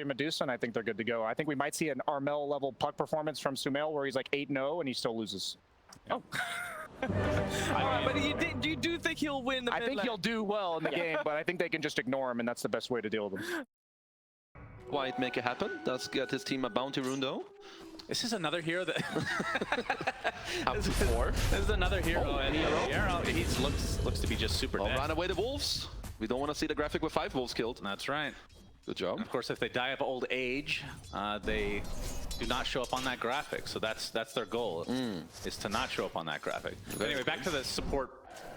Medusa, and I think they're good to go. I think we might see an Armel level puck performance from Sumail where he's like 8-0 and he still loses. Oh. But you do think he'll win the I think he'll do well in the game, but I think they can just ignore him, and that's the best way to deal with him. Quite make it happen. Does get his team a bounty rune though. This is another hero that Up to 4. This is another hero, Oh, and he looks to be just super dead. Run away the wolves. We don't want to see the graphic with 5 wolves killed. That's right. Good job. Of course, if they die of old age, they do not show up on that graphic. So that's their goal, is to not show up on that graphic. But anyway, back to the support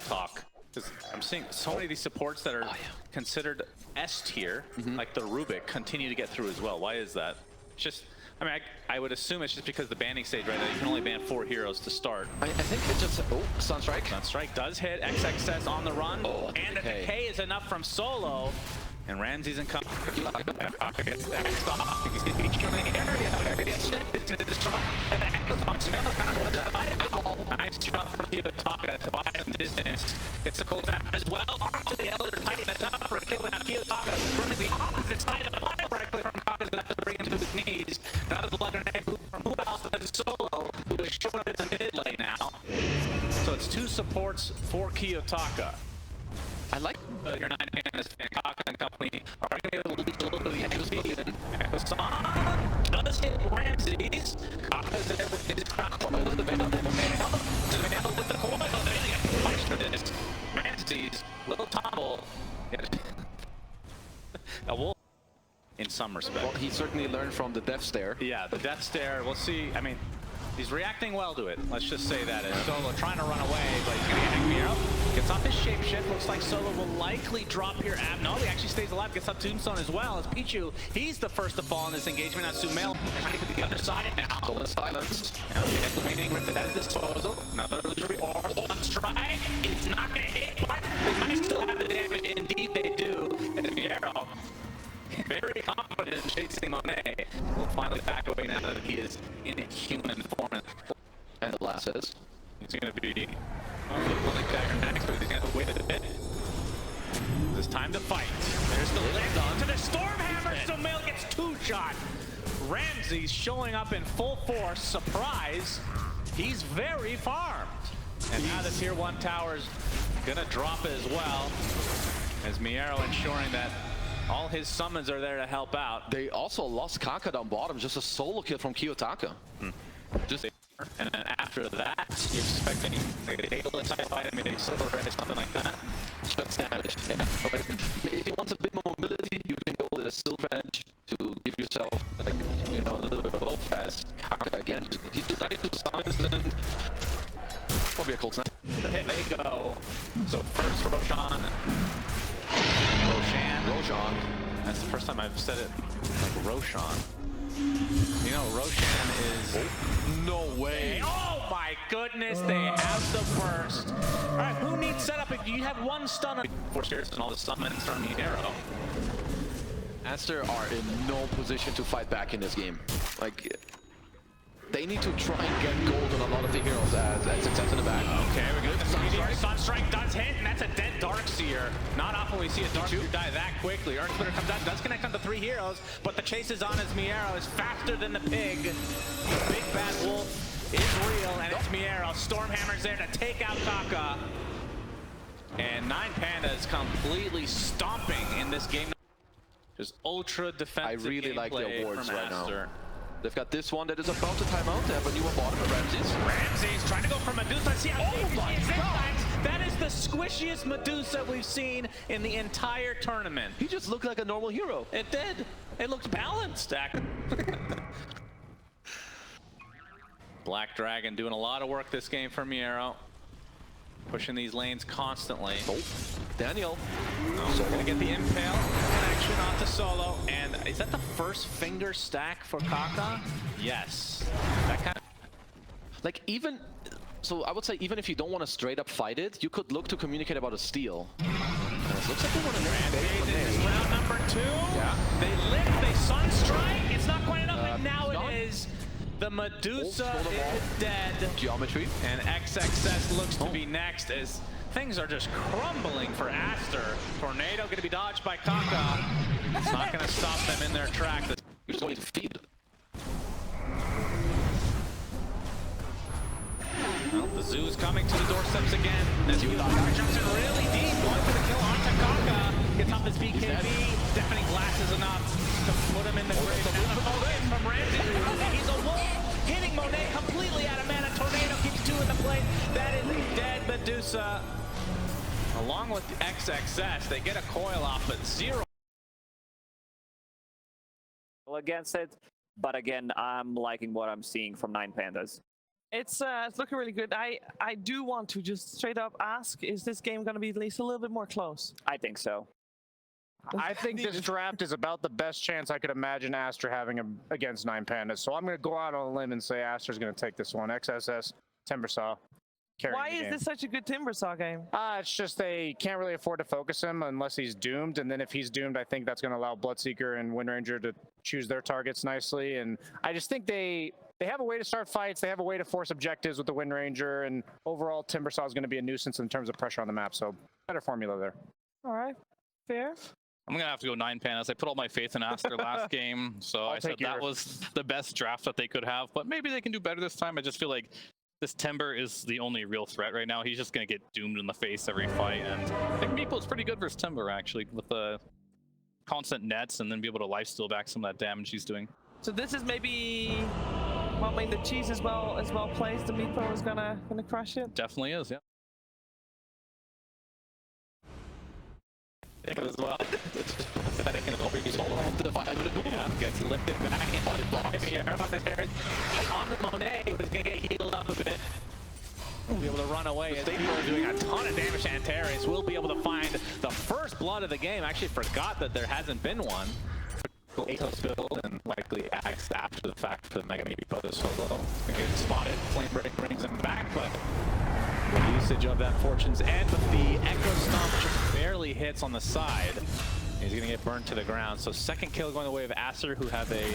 talk. Because I'm seeing so many of these supports that are considered S tier, like the Rubik, continue to get through as well. Why is that? It's just, I mean, I would assume it's just because the banning stage right now, you can only ban 4 heroes to start. I think it's just, Sunstrike. Sunstrike does hit, XXS on the run, and the decay is enough from Solo. And Ramsey's in cover. Nice jump from Kiyotaka to buy some distance. Gets the cooldown as well. Onto the Elder Titan. That's up for a kill. Now Kiyotaka running the opposite side of the fire correctly from Kaka's left to bring him to his knees. Another blood grenade from who else than Solo, who is showing up in the mid lane now. So it's 2 supports for Kiyotaka. I like your 9Pandas and Kaka and company are going to be able to lead a little bit of the XP. Hassan does hit Ramses. Kaka's there with his crown. The Veil with the coil. They get punished for this. Ramses, little tumble. A wolf in some respect. Well, he certainly learned from the death stare. Yeah, the death stare. We'll see. I mean, he's reacting well to it. Let's just say that. As Solo trying to run away, but he's going to get angry out. Gets off his shapeshift. Looks like Solo will likely drop here. No, he actually stays alive. Gets up Tombstone as well. As Pichu, he's the first to fall in this engagement. Now Sumail trying to get the other side now. Still in silence. Now he's waiting with that disposal. Another illusory or one strike. It's not going to hit, but they might still have the damage. Indeed they do. And Miero, very confident in chasing Monet. Will finally back away now that he is in a human form. And the last is. He's going to be pulling dagger next, but he's going to wait a bit. It's time to fight. There's the lift onto the Stormhammer. Sumail gets 2-shot. Ramsey's showing up in full force. Surprise. He's very farmed. And now the tier 1 tower's going to drop as well. As Miero ensuring that all his summons are there to help out. They also lost Kaka down bottom, just a solo kill from Kiyotaka. And then after that, you're expecting like a Halo type item, maybe silver or something like that. Just damage. Yeah. If you want a bit more mobility, you can go with a silver edge to give yourself, like, you know, a little bit of low fast. Kaka again, he decided to summons and probably a cold snap. The hit they go. So first Roshan. That's the first time I've said it like Roshan. You know, Roshan is... No way! Oh my goodness, they have the burst. Alright, who needs setup if you have 1 stun? 4 stairs and all the summons from the arrow. Aster are in no position to fight back in this game. Like, they need to try and get gold on a lot of the heroes as success in the back. Okay, we're good. Sunstrike does hit, and that's a dead Darkseer. Not often we see a Darkseer die that quickly. Earthsplitter comes out, does connect on the 3 heroes, but the chase is on as Miero is faster than the pig. The big bad wolf is real, and it's Miero. Stormhammer's there to take out Kaka. And 9Pandas completely stomping in this game. Just ultra defensive. I really like the awards right Aster. now. They've got this one that is about to time out. They have a new one bottom of Ramses. Ramses trying to go for Medusa. See how big she is. That is the squishiest Medusa we've seen in the entire tournament. He just looked like a normal hero. It did. It looked balanced, Black Dragon doing a lot of work this game for Miero. Pushing these lanes constantly. Oh, Daniel. So we're gonna get the impale connection onto Solo. And is that the first finger stack for Kaka? Yes. That kind of... Like, even... So I would say even if you don't want to straight up fight it, you could look to communicate about a steal. It looks like they want to This is round number 2. Yeah. They lift, they sunstrike. It's not quite enough, and now it is. The Medusa is dead. Geometry. And XXS looks to be next as Things are just crumbling for Aster. Tornado going to be dodged by Kaka. It's not going to stop them in their track. You're just going to feed. Well, the Zoo's coming to the doorsteps again. As you thought, jumps in really deep, going for the kill onto Kaka. Gets off his BKB. Deafening Blast is enough to put him in the grave. Now the focus from Ramsey. He's a wolf, hitting Monet completely out of mana. Tornado keeps 2 in the plate. That is a dead Medusa. Along with XXS, they get a coil off, but 0. Against it, but again, I'm liking what I'm seeing from 9Pandas. It's looking really good. I do want to just straight up ask, is this game going to be at least a little bit more close? I think so. I think this draft is about the best chance I could imagine Aster having against 9Pandas. So I'm going to go out on a limb and say Aster's going to take this one. XSS, Timbersaw. Why is this such a good Timbersaw game? It's just they can't really afford to focus him unless he's doomed. And then if he's doomed, I think that's going to allow Bloodseeker and Windranger to choose their targets nicely. And I just think they have a way to start fights. They have a way to force objectives with the Windranger. And overall, Timbersaw is going to be a nuisance in terms of pressure on the map. So better formula there. All right. Fair. I'm going to have to go 9Pandas. I put all my faith in Aster last game, so I said that was the best draft that they could have. But maybe they can do better this time. I just feel like this Timber is the only real threat right now. He's just going to get doomed in the face every fight. And I think Meeple's pretty good versus Timber, actually, with the constant nets and then be able to lifesteal back some of that damage he's doing. So this is maybe, well, I mean, the cheese is well placed. The Meepo is gonna crush it. Definitely is, yeah. As well. Setting an gets lifted back on the Monet, who's going to get healed up a bit. We'll be able to run away as people are doing a ton of damage to Antares. We'll be able to find the first blood of the game. I actually forgot that there hasn't been one. Atos build and likely acts after the fact for the Mega Meepos solo. Get spotted, Flame Break brings him back, but the usage of that Fortune's End with the Echo Stomp just barely hits on the side. He's going to get burned to the ground. So second kill going the way of Aster, who have an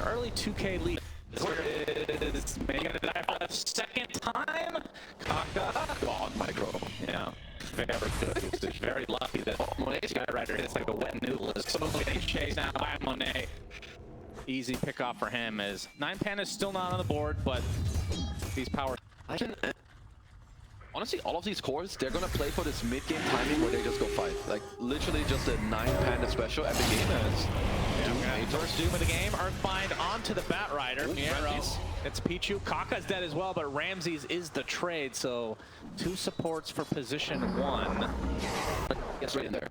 early 2K lead. This is going to die for the second time. Kaka. God, micro. Yeah. Very good usage. Very lucky that Monet's got right. It's like a wet noodle. It's so getting chased now by Monet. Easy pickoff for him as 9Pandas still not on the board, but these power. Honestly, all of these cores, they're gonna play for this mid-game timing where they just go fight. Like, literally just a 9-Panda special, and the game is First Doom of the game, Earthbind onto the Batrider. It's Pichu. Kaka's dead as well, but Ramses is the trade, so 2 supports for position 1. gets right in there.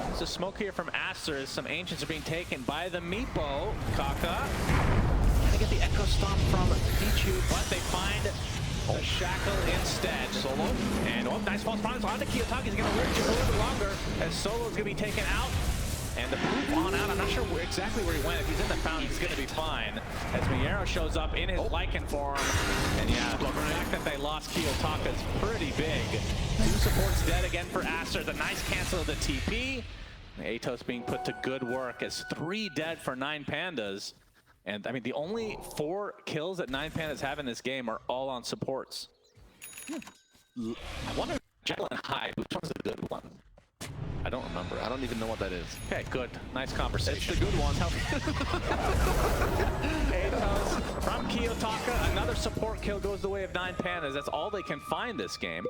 There's a smoke here from Aster as some Ancients are being taken by the Meepo. Kaka. Trying to get the Echo Stomp from Pichu, but they find the Shackle instead. Solo. And nice false promise onto Kiyotaki's going to work just a little bit longer as Solo's going to be taken out. And the poof on out, I'm not sure exactly where he went. If he's in the fountain, he's going to be fine. As Miero shows up in his Lycan form. And yeah, the fact that they lost Kiyotaka is pretty big. 2 supports dead again for Aster. The nice cancel of the TP. Atos being put to good work as 3 dead for 9Pandas. And I mean, the only 4 kills that 9Pandas have in this game are all on supports. I wonder, Jekyll and Hyde, which one's the good one? I don't remember. I don't even know what that is. Okay, good. Nice conversation. It's the good one. Atos from Kiyotaka. Another support kill goes the way of 9Pandas. That's all they can find this game.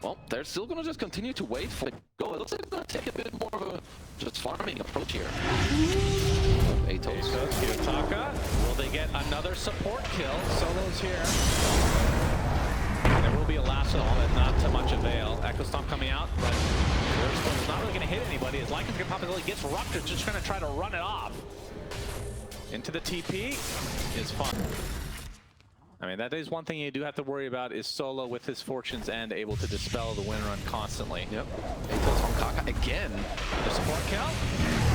Well, they're still going to just continue to wait for it to go. It looks like they're going to take a bit more of a just farming approach here. Atos. Kiyotaka. Will they get another support kill? Solo's here. And there will be a lasso, but not to much avail. Echo Stomp coming out, but it's not really going to hit anybody. As Lycan's going to pop it, he gets Ruptured, just going to try to run it off. Into the TP is fun. I mean, that is one thing you do have to worry about is Solo with his Fortune's End able to dispel the win run constantly. Yep. Atos on Kaka again. The support kill.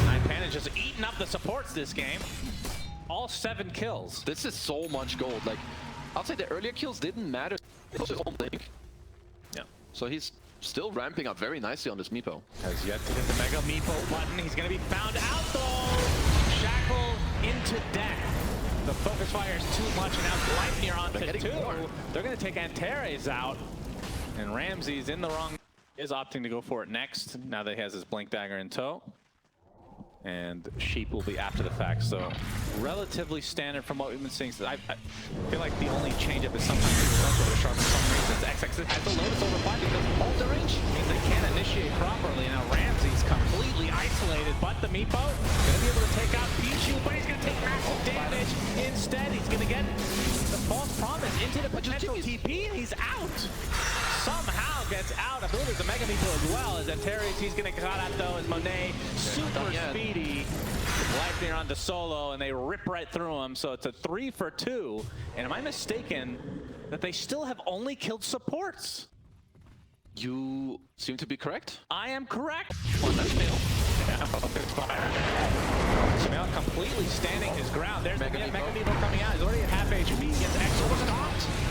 9Pandas just eating up the supports this game. All 7 kills. This is so much gold. Like, I'll say the earlier kills didn't matter. It was his own thing. Yeah. So he's still ramping up very nicely on this Meepo. Has yet to hit the Mega Meepo button. He's going to be found out though. Shackle into death. the focus fire is too much, and now Gleipnir on to 2. They're going to take Antares out, and Ramsey's in the wrong. Is opting to go for it next, now that he has his Blink Dagger in tow. And Sheep will be after the fact, so relatively standard from what we've been seeing. So I feel like the only change-up is sometimes people don't go to sharp for some reasons. XX has the Lotus over 5 because ultra range means they can't initiate properly. Now Ramsey's completely isolated, but the Meepo gonna be able to take out Pichu, but he's gonna take massive damage instead. He's gonna get the false promise into the potential TP, and he's out. Somehow gets out. I believe there's a Mega Meepo as well. As Antares, he's gonna cut out though, as Monet super speedy. Gleipnir onto solo, and they rip right through him. So it's a 3 for 2. And am I mistaken that they still have only killed supports? You seem to be correct. I am correct. On that fail. Sumail completely standing his ground. There's Mega Meepo coming out. He's already at half HP. He gets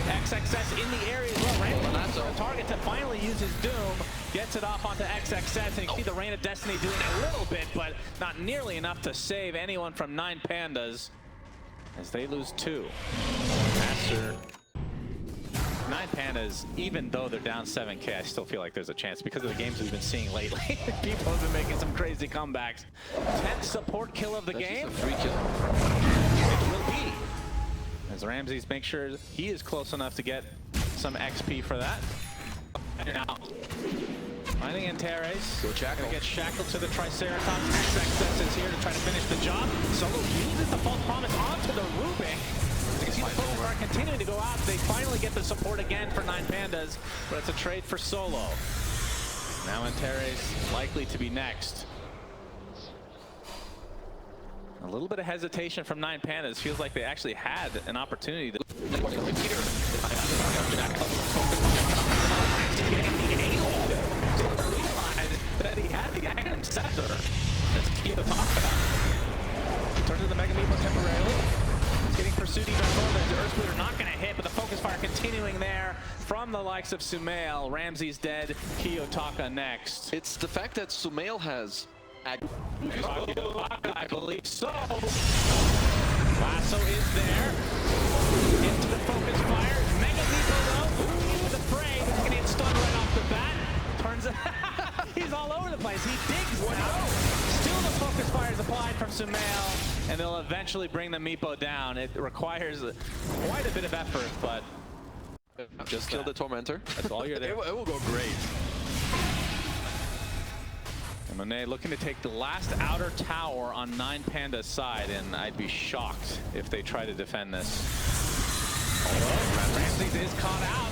XXS in the area as well. Ramsey target to finally use his Doom. Gets it off onto XXS, and you see the Reign of Destiny doing a little bit, but not nearly enough to save anyone from 9Pandas as they lose 2. Aster. 9Pandas, even though they're down 7k, I still feel like there's a chance because of the games we've been seeing lately. People have been making some crazy comebacks. 10th support kill of the game. Just a free kill. It will be. As Ramsey's make sure he is close enough to get some XP for that. And now, finding Antares. Go Shackle. Gonna get shackled to the Triceratops. XXS is here to try to finish the job. Solo uses the false promise onto the Rubik. You can see the focus are continuing to go out. They finally get the support again for 9Pandas, but it's a trade for Solo. Now Antares likely to be next. A little bit of hesitation from 9Pandas. Feels like they actually had an opportunity to that he had the Aghanim Scepter. That's Kiyotaka. Turns to the Mega Meepo temporarily. He's getting pursued even further. The Earth Splitter not going to hit, but the focus fire continuing there from the likes of Sumail. Ramsey's dead. Kiyotaka next. It's the fact that Sumail has I believe so. Lasso is there. Into the focus fire. Mega Meepo though. Into the fray. He's going to get stunned right off the bat. Turns he's all over the place. He digs out. Still the focus fire is applied from Sumail, and they'll eventually bring the Meepo down. It requires quite a bit of effort, but just kill the Tormentor. That's all you're there. It will go great. And Monet looking to take the last outer tower on 9Panda's side, and I'd be shocked if they try to defend this. Although Ramsey is caught out.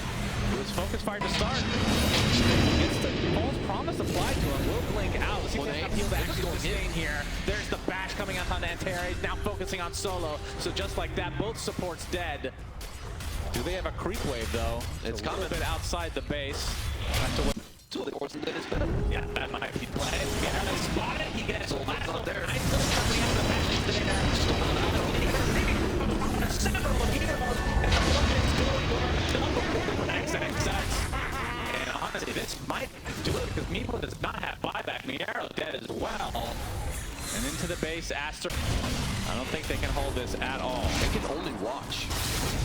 It was focus fire to start. Gets the false promise applied to him. Will blink out. Let's see if they have heal to actually sustain here. There's the bash coming out on Antares. Now focusing on Solo. So just like that, both supports dead. Do they have a creep wave though? It's a little bit outside the base. Yeah, that might be played. Yeah, they spot it. He gets lasso there. Several heroes. And honestly, this might do it because Meepo does not have buyback. Miero dead as well. And into the base, Aster. I don't think they can hold this at all. They can only watch.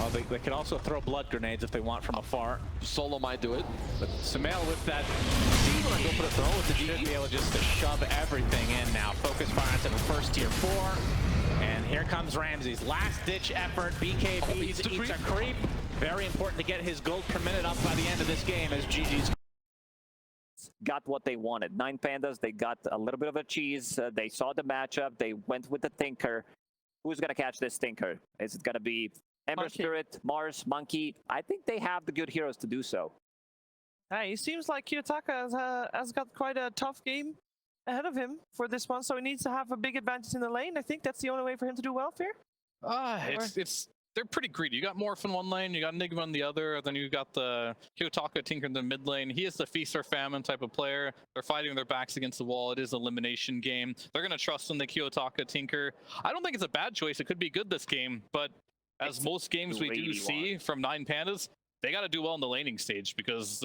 Oh, they could also throw blood grenades if they want from afar. Solo might do it. But Sumail with that DG, go for the throw with the DG, be able just to shove everything in now. Focus fire into the first tier 4. And here comes Ramsey's last ditch effort. BKB eats a creep. Very important to get his gold per minute up by the end of this game as GG's got what they wanted. 9Pandas, they got a little bit of a cheese. They saw the matchup. They went with the Thinker. Who's going to catch this Thinker? Is it going to be Ember Monkey. Spirit, Mars, Monkey? I think they have the good heroes to do so. Hey, it seems like Kiyotaka has got quite a tough game ahead of him for this one, so he needs to have a big advantage in the lane. I think that's the only way for him to do well here. They're pretty greedy. You got Morph in one lane, you got Enigma in the other, then you got the Kiyotaka Tinker in the mid lane. He is the feast or famine type of player. They're fighting their backs against the wall. It is an elimination game. They're going to trust in the Kiyotaka Tinker. I don't think it's a bad choice. It could be good this game, but as most games we do see from 9Pandas, they got to do well in the laning stage because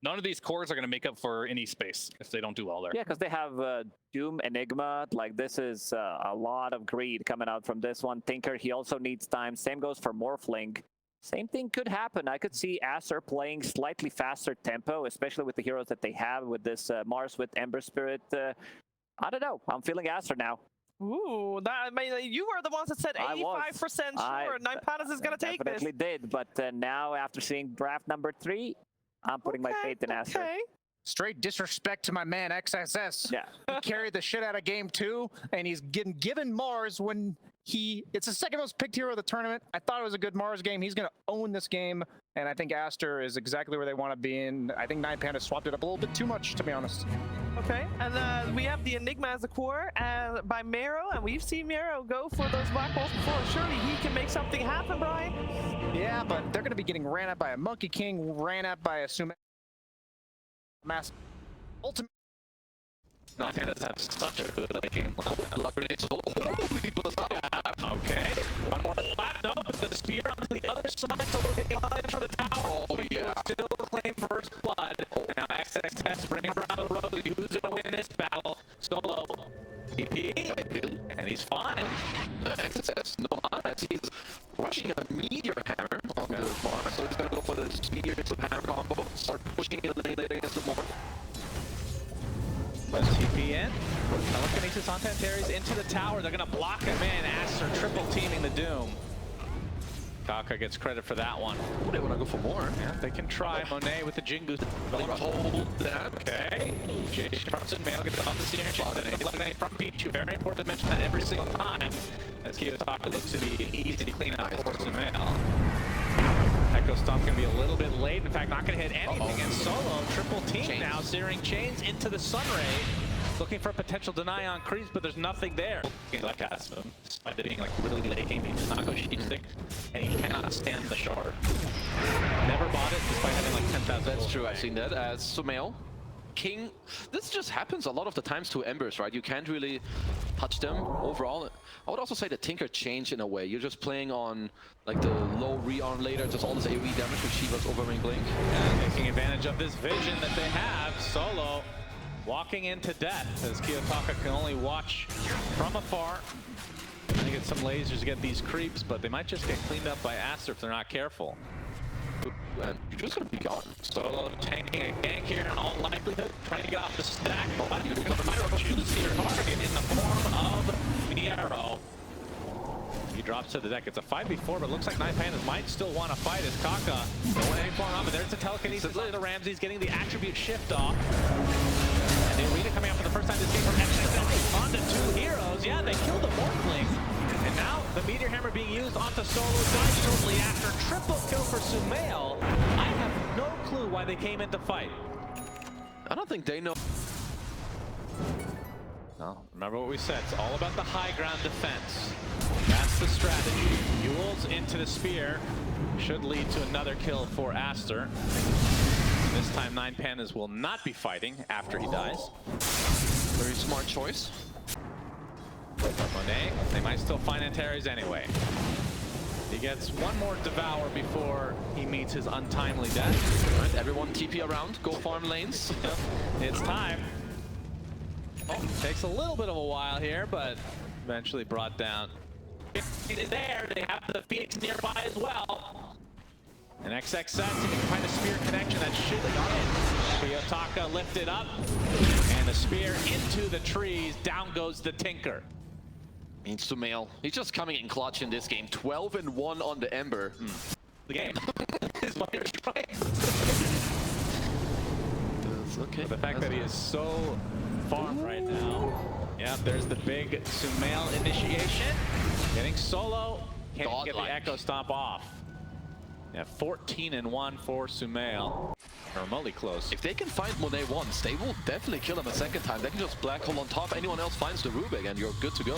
None of these cores are going to make up for any space if they don't do well there. Yeah, because they have Doom, Enigma. Like, this is a lot of greed coming out from this one. Tinker, he also needs time. Same goes for Morphling. Same thing could happen. I could see Aster playing slightly faster tempo, especially with the heroes that they have with this Mars with Ember Spirit. I don't know. I'm feeling Aster now. Ooh, I mean, you were the ones that said 85% sure 9Pandas is going to take this. Definitely did, but now after seeing draft number 3, I'm putting my faith in Aster. Okay. Straight disrespect to my man XSS. Yeah. He carried the shit out of game 2, and he's getting given Mars when it's the second most picked hero of the tournament. I thought it was a good Mars game. He's going to own this game, and I think Aster is exactly where they want to be, and I think 9Pandas swapped it up a little bit too much, to be honest. Okay, and we have the Enigma as a core by Mero, and we've seen Mero go for those black holes before. Surely he can make something happen, Brian. Yeah, but they're going to be getting ran at by a Monkey King, ran at by a Mass Ultimate. 9Pandas have such a good game. Okay. One more lap, no, but the spear on the other side, so we're getting line for the tower. Oh, yeah. Still claim first blood. Now XXS bringing around the road. Who's going to win this battle? Solo. TP. And he's fine. XSS, no honest. He's rushing a meteor hammer on the Mars, so he's going to go for the spear to hammer combo. Start pushing it later against the Mars. Let's TP in. Telekinesis on Tantaries into the tower. They're going to block him in. Aster triple teaming the Doom. Kaka gets credit for that one. Oh, they want to go for more. Yeah, they can try. Monet with the Jingu. Hold that. Okay. Jay Sharpson, Mail gets off the steering shot. Eliminate from Pichu. Very important to mention that every single time. As Kiyotaka looks to be easy to clean out for some Mail. Echo Stomp going to be a little bit late. In fact, not going to hit anything. And Solo, triple team now, searing chains into the Sunray. Looking for a potential deny on creeps, but there's nothing there. Like Aspen, despite it being like really late game, he does not go sheep stick, and he cannot stand the shard. Never bought it, despite having like 10,000. That's true, I've seen that. As Sumail, King, this just happens a lot of the times to Embers, right? You can't really touch them overall. I would also say the Tinker changed in a way. You're just playing on like the low rearm later, just all this AoE damage with Shiva's overring blink. And taking advantage of this vision that they have, Solo walking into death as Kiyotaka can only watch from afar. They get some lasers to get these creeps, but they might just get cleaned up by Aster if they're not careful. And you're just gonna be gone. Solo tanking a gank here in all likelihood, trying to get off the stack, but you're going to choose your target in the form of Miero. He drops to the deck. It's a 5v4, but looks like 9Pandas might still want to fight as Kaka. No one ain't on, but there's the telekinesis on the Ramses, getting the attribute shift off. And the arena coming out for the first time this game from XXS onto 2 heroes. Yeah, they killed the Morphling. And now the Meteor Hammer being used onto Solo dies shortly after. Triple kill for Sumail. I have no clue why they came in to fight. I don't think they know. No, remember what we said. It's all about the high ground defense. That's the strategy. Yules into the spear should lead to another kill for Aster. This time 9Pandas will not be fighting after he dies. Very smart choice. Monet, they might still find Antares anyway. He gets one more devour before he meets his untimely death. Right, everyone TP around, go farm lanes. It's time. Oh, takes a little bit of a while here, but eventually brought down. There, they have the Phoenix nearby as well. And XXS, he can find a spear connection that should be in. Kiyotaka lifted up, and the spear into the trees. Down goes the Tinker. Means Sumail. He's just coming in clutch in this game. 12-1 on the Ember. The game is what you're trying. Okay. The fact that he is so farmed right now. Yeah, there's the big Sumail initiation. Getting Solo. Can't get the Echo Stomp off. Yeah, 14-1 for Sumail. Remotely close. If they can find Monet once, they will definitely kill him a second time. They can just black hole on top. Anyone else finds the Rubik and you're good to go.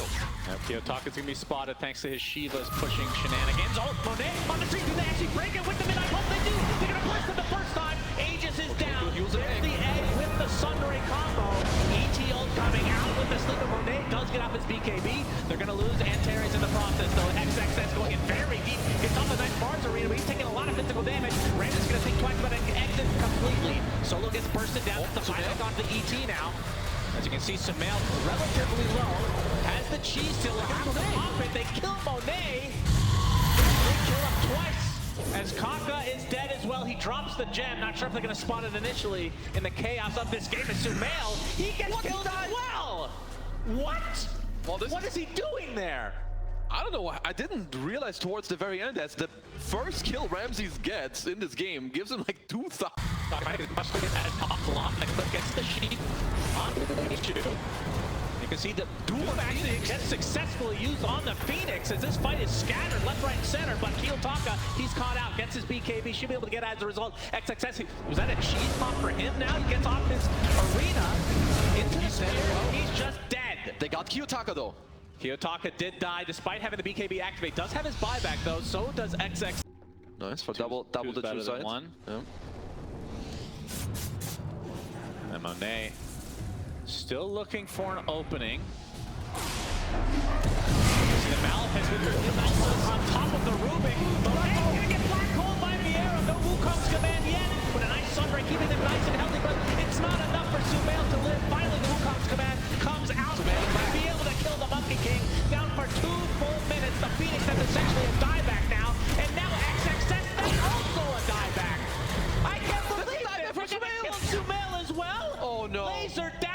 Kiyotaka's gonna be spotted thanks to his Shiva's pushing shenanigans. Oh, Monet on the tree. Do they actually break it with the mid? I hope they do. They're gonna burst it the first time. Aegis is down. There's the egg with the Sunray combo. ETO coming out with the sleep of Monet. Does get off his BKB. They're gonna lose Antares in the process though. XXS going in very deep. It's on the 9Pandas arena, but he's taking a lot of physical damage. Ramsey's going to think twice about it and exit completely. Solo gets bursted down. It's the buyback onto the ET now. As you can see, Sumail relatively low. Has the cheese still have to pop it. They kill Monet. They kill him twice. As Kaka is dead as well, he drops the gem. Not sure if they're going to spot it initially in the chaos of this game. As Sumail, he gets killed as well. What? Well, What is he doing there? I don't know. I didn't realize towards the very end as the first kill Ramses gets in this game gives him like 2,000. Gets the sheet on the issue. You can see the duel actually gets successfully used on the Phoenix as this fight is scattered left, right, and center. But Kiyotaka, he's caught out, gets his BKB, should be able to get as a result. XXS, was that a cheese pop for him now? He gets off his arena into the center. He's just dead. They got Kiyotaka though. Kiyotaka did die despite having the BKB activate. Does have his buyback though, so does XX. Nice for double the two sides. One. Yeah. And Monet still looking for an opening. See the Malphite is on top of the Rubik. Monet gonna get black hole by Vieira. No Wukong's command yet. But a nice Sunbreak keeping them nice and healthy, but it's not enough for Sumail to live. Finally, the Wukong's command comes out to be able to kill the Monkey King. Down for 2 full minutes. The Phoenix has essentially a dieback now. And now XXS, that's also a dieback. I can't believe it. We're gonna kill Sumail as well. Oh no. Laser down.